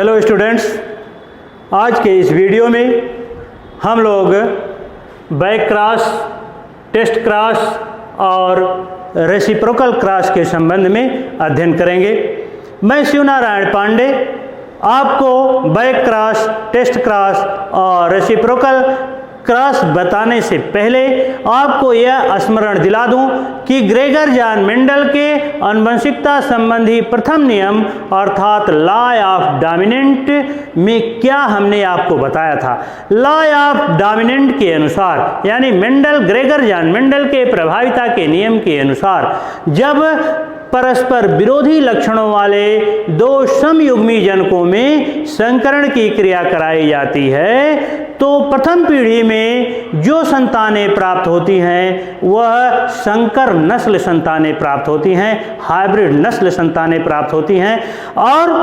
Hello students, आज के इस वीडियो में हम लोग बैक क्रॉस, टेस्ट क्रॉस और रेसिप्रोकल क्रॉस के संबंध में अध्ययन करेंगे। मैं शिवनारायण पांडे आपको बैक क्रॉस, टेस्ट क्रॉस और रेसिप्रोकल क्रॉस बताने से पहले आपको यह स्मरण दिला दूं कि ग्रेगर जॉन मेंडल के आनुवंशिकता संबंधी प्रथम नियम अर्थात लॉ ऑफ डोमिनेंट में क्या हमने आपको बताया था। लॉ ऑफ डोमिनेंट के अनुसार यानी ग्रेगर जॉन मेंडल के प्रभाविता के नियम के अनुसार जब परस्पर विरोधी लक्षणों वाले दो समयुग्मी जनकों में संकरण की क्रिया कराई जाती है तो प्रथम पीढ़ी में जो संतानें प्राप्त होती हैं वह संकर नस्ल संतानें प्राप्त होती हैं, हाइब्रिड नस्ल संतानें प्राप्त होती हैं। और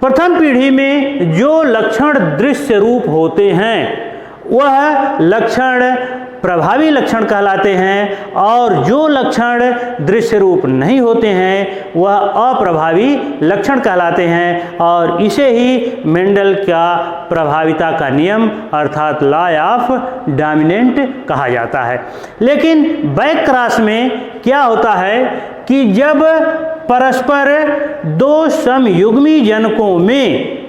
प्रथम पीढ़ी में जो लक्षण दृश्य रूप होते हैं वह लक्षण प्रभावी लक्षण कहलाते हैं और जो लक्षण दृश्य रूप नहीं होते हैं वह अप्रभावी लक्षण कहलाते हैं और इसे ही मेंडल का प्रभाविता का नियम अर्थात लॉ ऑफ डोमिनेंट कहा जाता है। लेकिन बैक क्रॉस में क्या होता है कि जब परस्पर दो समयुग्मी जनकों में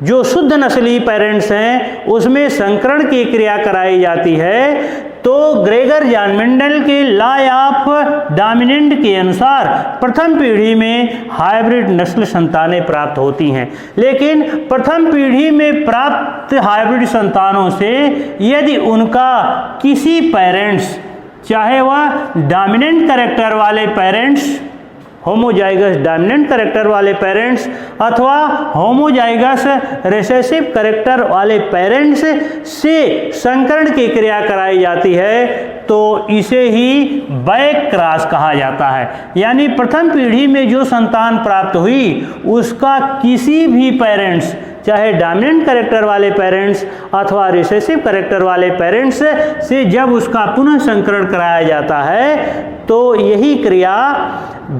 जो शुद्ध नस्ली पेरेंट्स हैं उसमें संकरण की क्रिया कराई जाती है तो ग्रेगर जॉन मेंडल के लॉ ऑफ डोमिनेंट के अनुसार प्रथम पीढ़ी में हाइब्रिड नस्ल संतानें प्राप्त होती हैं। लेकिन प्रथम पीढ़ी में प्राप्त हाइब्रिड संतानों से यदि उनका किसी पेरेंट्स, चाहे वह डोमिनेंट कैरेक्टर वाले पेरेंट्स, होमोजाइगस डोमिनेंट कैरेक्टर वाले पेरेंट्स अथवा होमोजाइगस रिसेसिव कैरेक्टर वाले पेरेंट्स से संकरण की क्रिया कराई जाती है तो इसे ही बैक क्रॉस कहा जाता है। यानी प्रथम पीढ़ी में जो संतान प्राप्त हुई उसका किसी भी पेरेंट्स, चाहे डोमिनेंट कैरेक्टर वाले पेरेंट्स अथवा रिसेसिव कैरेक्टर वाले पेरेंट्स से जब उसका पुनः संकरण कराया जाता है तो यही क्रिया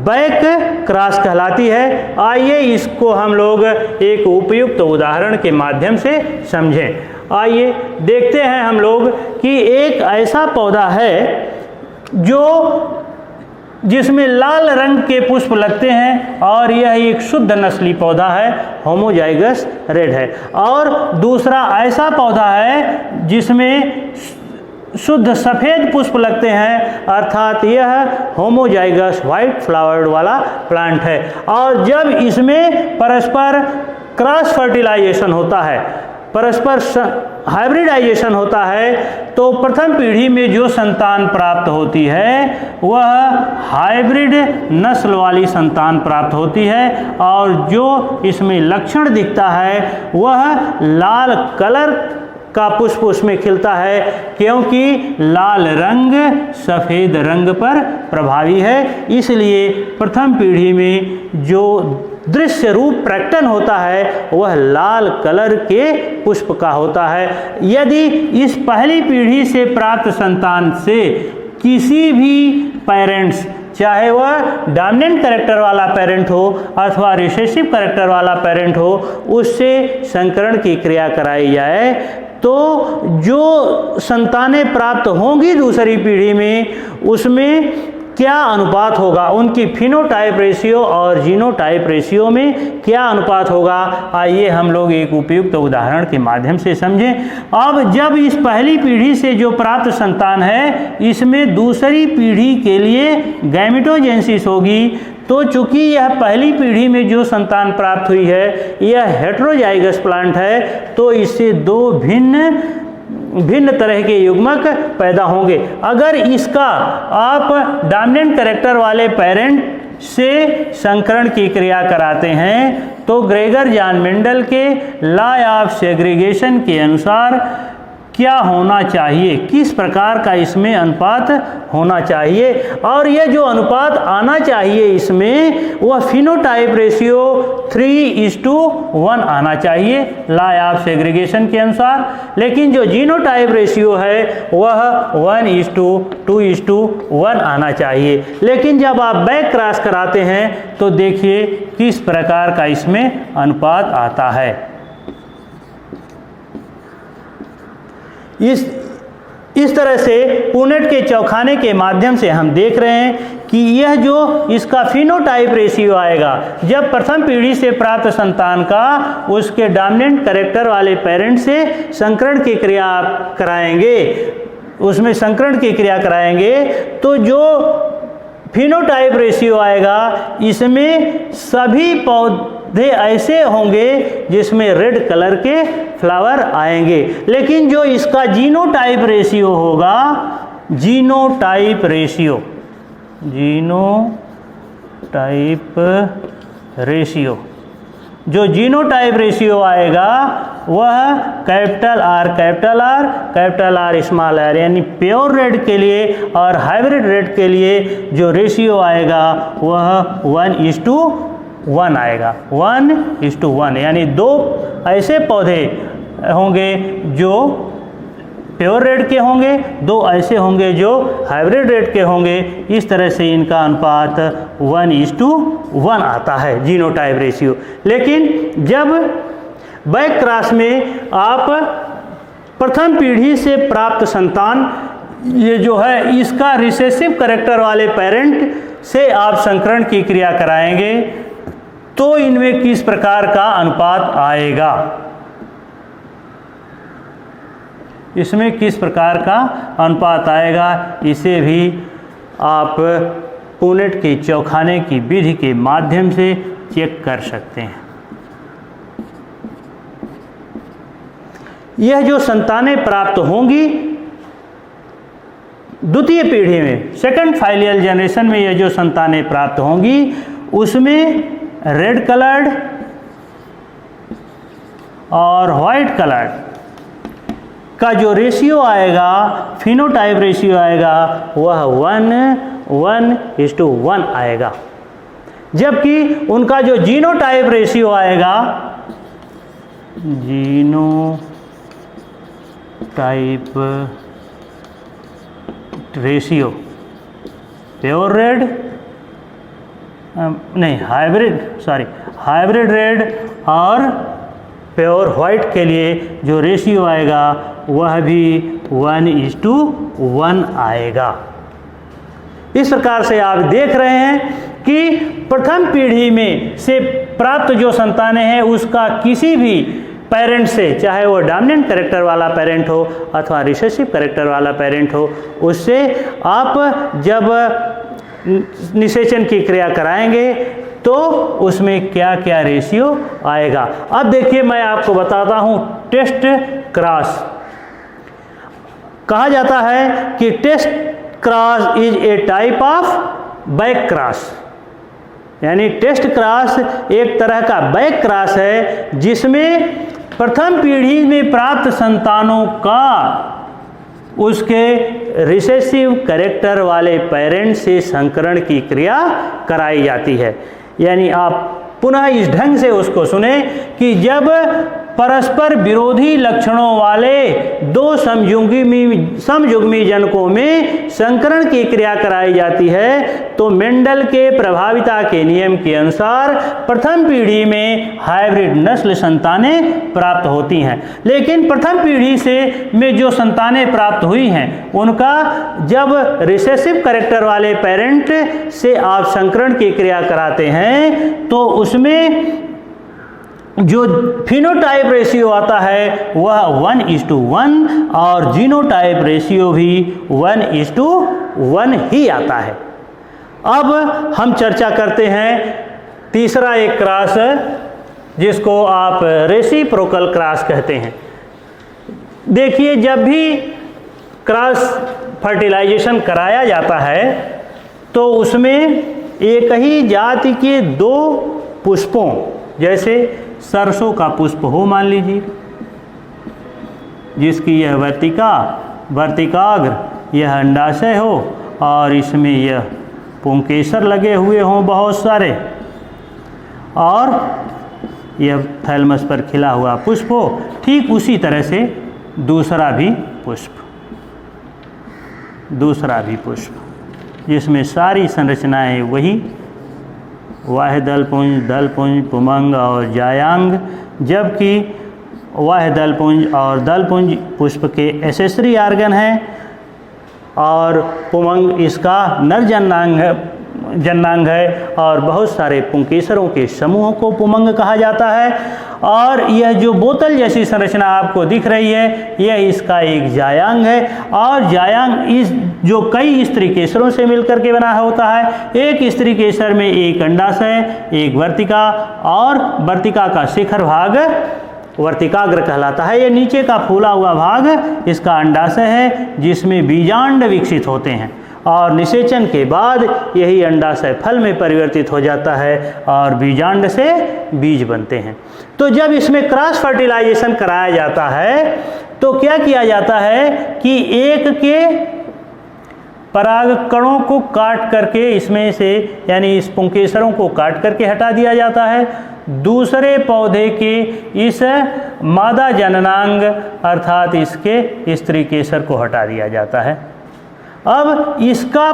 बैक क्रॉस कहलाती है। आइए इसको हम लोग एक उपयुक्त उदाहरण के माध्यम से समझें। आइए देखते हैं हम लोग कि एक ऐसा पौधा है जिसमें लाल रंग के पुष्प लगते हैं और यह एक शुद्ध नस्ली पौधा है, होमोजाइगस रेड है। और दूसरा ऐसा पौधा है जिसमें शुद्ध सफ़ेद पुष्प लगते हैं अर्थात यह होमोजाइगस वाइट फ्लावर्ड वाला प्लांट है। और जब इसमें परस्पर क्रॉस फर्टिलाइजेशन होता है, परस्पर हाइब्रिडाइजेशन होता है तो प्रथम पीढ़ी में जो संतान प्राप्त होती है वह हाइब्रिड नस्ल वाली संतान प्राप्त होती है और जो इसमें लक्षण दिखता है वह लाल कलर का पुष्प उसमें खिलता है क्योंकि लाल रंग सफ़ेद रंग पर प्रभावी है। इसलिए प्रथम पीढ़ी में जो दृश्य रूप प्रकटन होता है वह लाल कलर के पुष्प का होता है। यदि इस पहली पीढ़ी से प्राप्त संतान से किसी भी पेरेंट्स, चाहे वह डोमिनेंट कैरेक्टर वाला पेरेंट हो अथवा रिसेसिव कैरेक्टर वाला पेरेंट हो, उससे संकरण की क्रिया कराई जाए तो जो संतानें प्राप्त होंगी दूसरी पीढ़ी में उसमें क्या अनुपात होगा, उनकी फिनोटाइप रेशियो और जीनोटाइप रेशियो में क्या अनुपात होगा, आइए हम लोग एक उपयुक्त उदाहरण के माध्यम से समझें। अब जब इस पहली पीढ़ी से जो प्राप्त संतान है इसमें दूसरी पीढ़ी के लिए गैमेटोजेनेसिस होगी तो चूंकि यह पहली पीढ़ी में जो संतान प्राप्त हुई है यह हेटेरोजाइगस प्लांट है तो इससे दो भिन्न तरह के युग्मक पैदा होंगे। अगर इसका आप डोमिनेंट कैरेक्टर वाले पेरेंट से संकरण की क्रिया कराते हैं तो ग्रेगर जॉन मेंडल के लॉ ऑफ सेग्रीगेशन के अनुसार क्या होना चाहिए, किस प्रकार का इसमें अनुपात होना चाहिए। और यह जो अनुपात आना चाहिए इसमें वह फिनोटाइप रेशियो 3:1 आना चाहिए लॉ ऑफ सेग्रीगेशन के अनुसार। लेकिन जो जीनोटाइप रेशियो है वह 1:2:1 आना चाहिए। लेकिन जब आप बैक क्रॉस कराते हैं तो देखिए किस प्रकार का इसमें अनुपात आता है। इस तरह से पुनेट के चौखाने के माध्यम से हम देख रहे हैं कि यह जो इसका फिनोटाइप रेशियो आएगा जब प्रथम पीढ़ी से प्राप्त संतान का उसके डोमिनेंट कैरेक्टर वाले पेरेंट से संकरण की क्रिया कराएंगे, उसमें संकरण की क्रिया कराएंगे तो जो फिनोटाइप रेशियो आएगा इसमें सभी पौधे ऐसे होंगे जिसमें रेड कलर के फ्लावर आएंगे। लेकिन जो इसका जीनोटाइप रेशियो होगा, जीनोटाइप जो जीनोटाइप रेशियो आएगा वह कैपिटल आर स्मॉल आर यानी प्योर रेड के लिए और हाइब्रिड रेड के लिए जो रेशियो आएगा वह 1:1 आएगा। 1:1 यानी दो ऐसे पौधे होंगे जो प्योर रेड के होंगे, दो ऐसे होंगे जो हाइब्रिड रेड के होंगे। इस तरह से इनका अनुपात 1:1 आता है जीनोटाइप रेशियो। लेकिन जब बैक क्रॉस में आप प्रथम पीढ़ी से प्राप्त संतान ये जो है इसका रिसेसिव कैरेक्टर वाले पेरेंट से आप संकरण की क्रिया कराएंगे तो इनमें किस प्रकार का अनुपात आएगा, इसमें किस प्रकार का अनुपात आएगा, इसे भी आप पुनेट के चौखाने की विधि के माध्यम से चेक कर सकते हैं। यह जो संतानें प्राप्त होंगी द्वितीय पीढ़ी में, सेकंड फाइलियल जनरेशन में यह जो संतानें प्राप्त होंगी उसमें रेड कलर्ड और वाइट कलर्ड का जो रेशियो आएगा, फिनोटाइप रेशियो आएगा वह 1:1 आएगा। जबकि उनका जो जीनोटाइप रेशियो आएगा, जीनोटाइप रेशियो प्योर रेड नहीं हाइब्रिड रेड और प्योर वाइट के लिए जो रेशियो आएगा वह भी 1:1 आएगा। इस प्रकार से आप देख रहे हैं कि प्रथम पीढ़ी में से प्राप्त जो संतानें हैं उसका किसी भी पेरेंट से, चाहे वो डोमिनेंट कैरेक्टर वाला पेरेंट हो अथवा रिसेसिव कैरेक्टर वाला पेरेंट हो, उससे आप जब निषेचन की क्रिया कराएंगे तो उसमें क्या क्या रेशियो आएगा। अब देखिए मैं आपको बताता हूँ टेस्ट क्रॉस। कहा जाता है कि test cross is a type of back cross, यानी टेस्ट क्रॉस एक तरह का बैक क्रॉस है जिसमें प्रथम पीढ़ी में प्राप्त संतानों का उसके रिसेसिव कैरेक्टर वाले पेरेंट से संकरण की क्रिया कराई जाती है। यानी आप पुनः इस ढंग से उसको सुने कि जब परस्पर विरोधी लक्षणों वाले दो समयुग्मी जनकों में संकरण की क्रिया कराई जाती है तो मेंडल के प्रभाविता के नियम के अनुसार प्रथम पीढ़ी में हाइब्रिड नस्ल संतानें प्राप्त होती हैं। लेकिन प्रथम पीढ़ी से में जो संतानें प्राप्त हुई हैं उनका जब रिसेसिव कैरेक्टर वाले पेरेंट से आप संकरण की क्रिया कराते हैं तो उसमें जो फिनोटाइप रेशियो आता है वह 1:1 और जीनोटाइप रेशियो भी 1:1 ही आता है। अब हम चर्चा करते हैं तीसरा एक क्रॉस जिसको आप रेसिप्रोकल क्रॉस कहते हैं। देखिए जब भी क्रॉस फर्टिलाइजेशन कराया जाता है तो उसमें एक ही जाति के दो पुष्पों, जैसे सरसों का पुष्प हो मान लीजिए, जिसकी यह वर्तिकाग्र यह अंडाशय हो और इसमें यह पुंकेसर लगे हुए हों बहुत सारे, और यह थैलमस पर खिला हुआ पुष्प हो। ठीक उसी तरह से दूसरा भी पुष्प जिसमें सारी संरचनाएं वही वाह्य दलपुंज, पुमंग और जायांग, जबकि वाह्य दलपुंज और दलपुंज पुष्प के एसेसरी आर्गन हैं और पुमंग इसका नर जननांग है और बहुत सारे पुंकेसरों के समूहों को पुमंग कहा जाता है। और यह जो बोतल जैसी संरचना आपको दिख रही है यह इसका एक जायांग है, और जायांग इस जो कई स्त्री केसरों से मिलकर के बना होता है। एक स्त्री केसर में एक अंडाशय, एक वर्तिका, और वर्तिका का शिखर भाग वर्तिकाग्र कहलाता है। यह नीचे का फूला हुआ भाग इसका अंडाशय है जिसमें बीजांड विकसित होते हैं, और निषेचन के बाद यही अंडाशय फल में परिवर्तित हो जाता है और बीजांड से बीज बनते हैं। तो जब इसमें क्रॉस फर्टिलाइजेशन कराया जाता है तो क्या किया जाता है कि एक के परागकणों को काट करके इसमें से, यानी इस पुंकेसरों को काट करके हटा दिया जाता है, दूसरे पौधे के इस मादा जननांग अर्थात इसके स्त्री केसर को हटा दिया जाता है। अब इसका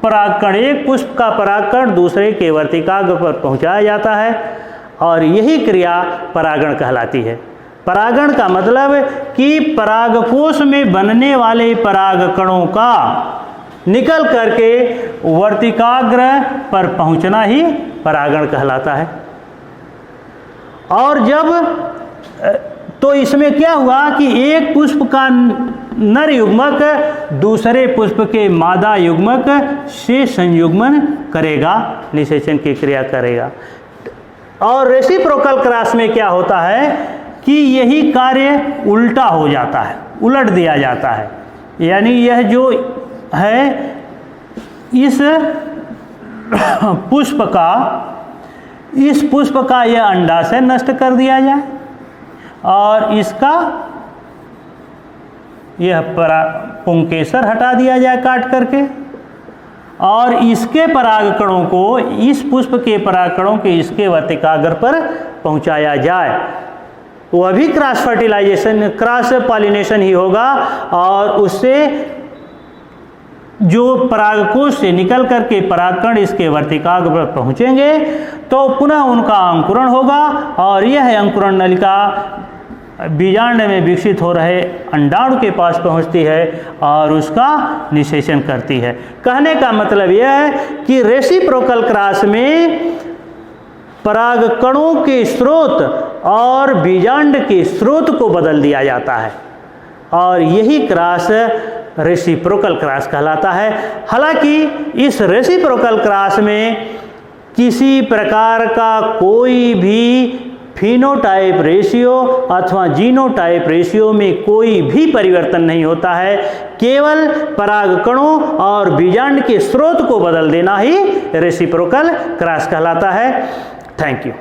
परागकण, एक पुष्प का परागकण दूसरे के वर्तिकाग्र पर पहुंचाया जाता है और यही क्रिया परागण कहलाती है। परागण का मतलब कि परागकोश में बनने वाले परागकणों का निकल करके वर्तिकाग्र पर पहुंचना ही परागण कहलाता है। और जब तो इसमें क्या हुआ कि एक पुष्प का नर युग्मक दूसरे पुष्प के मादा युग्मक से संयुग्मन करेगा, निषेचन की क्रिया करेगा। और रेसिप्रोकल क्रॉस में क्या होता है कि यही कार्य उल्टा हो जाता है, उलट दिया जाता है। यानी यह जो है इस पुष्प का यह अंडाशय नष्ट कर दिया जाए और इसका यह पुंकेसर हटा दिया जाए काट करके, और इसके परागकणों को, इस पुष्प के परागकणों के इसके वर्तिकाग्र पर पहुंचाया जाए। वह भी क्रॉस फर्टिलाइजेशन, क्रॉस पॉलिनेशन ही होगा, और उससे जो परागकोश से निकल करके परागकण इसके वर्तिकाग्र पर पहुंचेंगे तो पुनः उनका अंकुरण होगा, और यह अंकुरण नलिका बीजांड में विकसित हो रहे अंडाणु के पास पहुंचती है और उसका निषेचन करती है। कहने का मतलब यह है कि रेसिप्रोकल क्रॉस में परागकणों के स्रोत और बीजांड के स्रोत को बदल दिया जाता है, और यही क्रॉस रेसिप्रोकल क्रॉस कहलाता है। हालांकि इस रेसिप्रोकल क्रॉस में किसी प्रकार का कोई भी फिनोटाइप रेशियो अथवा जीनोटाइप रेशियो में कोई भी परिवर्तन नहीं होता है, केवल परागकणों और बीजांड के स्रोत को बदल देना ही रेसिप्रोकल क्रॉस कहलाता है। Thank you.